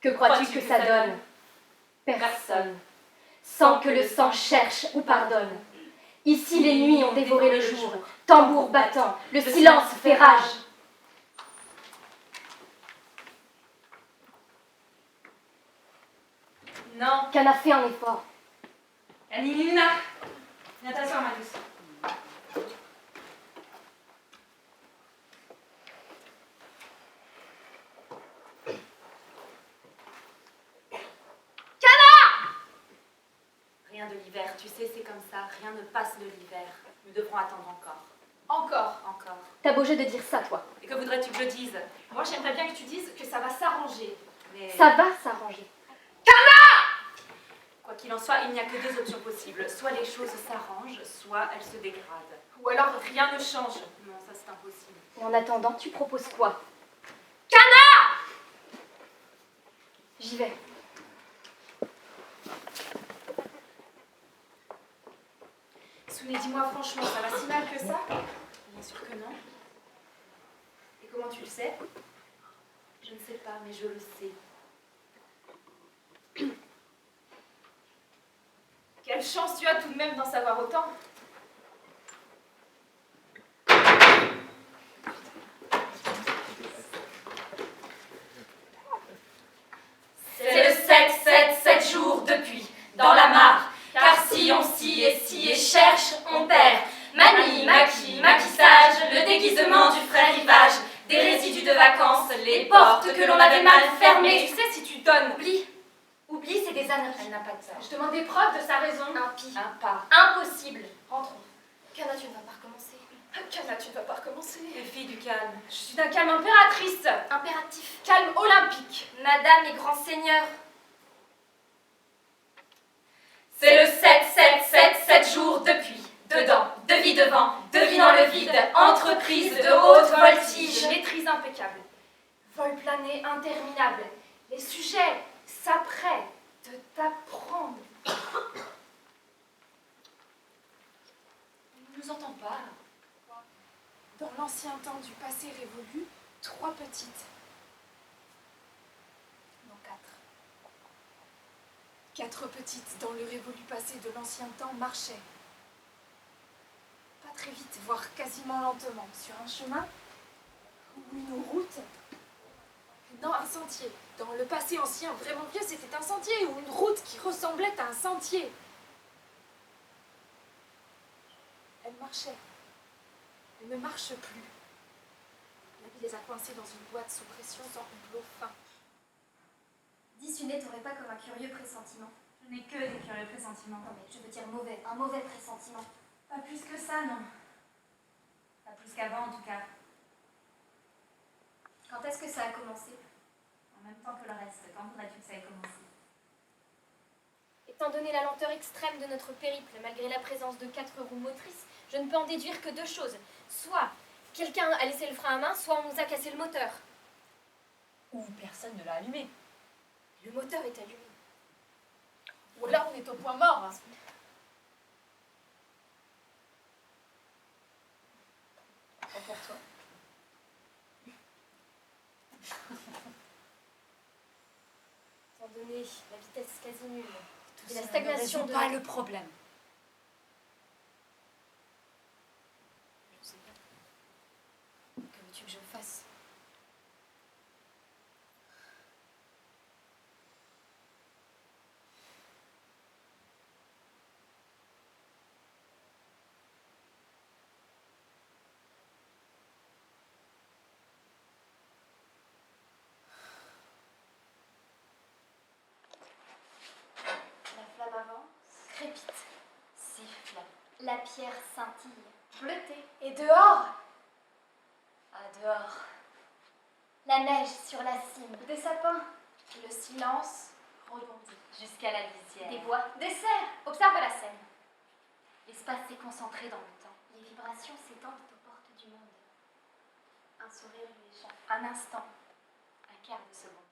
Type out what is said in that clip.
Que crois-tu que ça donne? Personne. Sans que le sang cherche ou pardonne. Ici les nuits ont dévoré le jour, tambour battant, le silence fait rage. Non. Cana fait un effort. Anilina, viens t'asseoir, ma douce. Rien de l'hiver, tu sais, c'est comme ça. Rien ne passe de l'hiver. Nous devrons attendre encore. Encore. T'as beau jeu de dire ça, toi. Et que voudrais-tu que je dise? Moi, j'aimerais bien que tu dises que ça va s'arranger. Mais... Ça va s'arranger. Quoi qu'il en soit, il n'y a que deux options possibles. Soit les choses s'arrangent, soit elles se dégradent. Ou alors, rien ne change. Non, ça c'est impossible. Et en attendant, tu proposes quoi? J'y vais. Souné, dis-moi franchement, ça va si mal que ça? Bien sûr que non. Et comment tu le sais? Je ne sais pas, mais je le sais. Quelle chance tu as tout de même d'en savoir autant. C'est le 7 jours depuis, dans la mare. Car si on scie et cherche, on perd. Manie, maquissage, le déguisement du frais rivage, des résidus de vacances, les portes que l'on avait mal Mais fermées. tu sais, si tu donnes, Oublie, c'est des âneries. Elle n'a pas de ça. je demande des preuves de sa raison. Impie. Un pas. Impossible. Rentrons. Cana, tu ne vas pas recommencer. Cana, tu ne vas pas recommencer. Les filles du calme. Je suis d'un calme impératrice. Impératif. Calme olympique. Madame et grand seigneur. C'est le 7 jours depuis. Dedans, de vie devant, devinant le vide, entreprise de haute voltige. Maîtrise impeccable. Vol plané interminable. Les sujets s'apprêtent de t'apprendre. On ne nous entend pas. Dans l'ancien temps du passé révolu, 3 petites. Non, 4. 4 petites dans le révolu passé de l'ancien temps marchaient. Pas très vite, voire quasiment lentement, sur un chemin ou une route. Non, un sentier. Dans le passé ancien, vraiment vieux, c'était un sentier ou une route qui ressemblait à un sentier. Elle marchait. Elle ne marche plus. La vie les a coincés dans une boîte sous pression sans hublot fin. Dis, Suné, t'aurais pas comme un curieux pressentiment. Je n'ai que des curieux pressentiments. Non, mais je veux dire mauvais. Un mauvais pressentiment. Pas plus que ça, non. Pas plus qu'avant, en tout cas. Quand est-ce que ça a commencé? En même temps que le reste. Quand voudrais-tu que ça ait commencé? Étant donné la lenteur extrême de notre périple, malgré la présence de 4 roues motrices, je ne peux en déduire que 2 choses. Soit quelqu'un a laissé le frein à main, soit on nous a cassé le moteur. Ou personne ne l'a allumé. Le moteur est allumé. Ou là, on est au point mort. Hein. Pour toi. Étant donné la vitesse quasi nulle et la Cela stagnation ne de... résout pas le problème. Je sais pas. Que veux-tu que je fasse? La flamme avance, crépite, siffle. La pierre scintille, bleutée. Et dehors, Dehors. La neige sur la cime. des sapins. Le silence rebondit. Jusqu'à la lisière. Des bois. Des cerfs. Observe la scène. L'espace s'est concentré dans le temps. Les vibrations s'étendent aux portes du monde. Un sourire léger. Un instant. Un quart de seconde.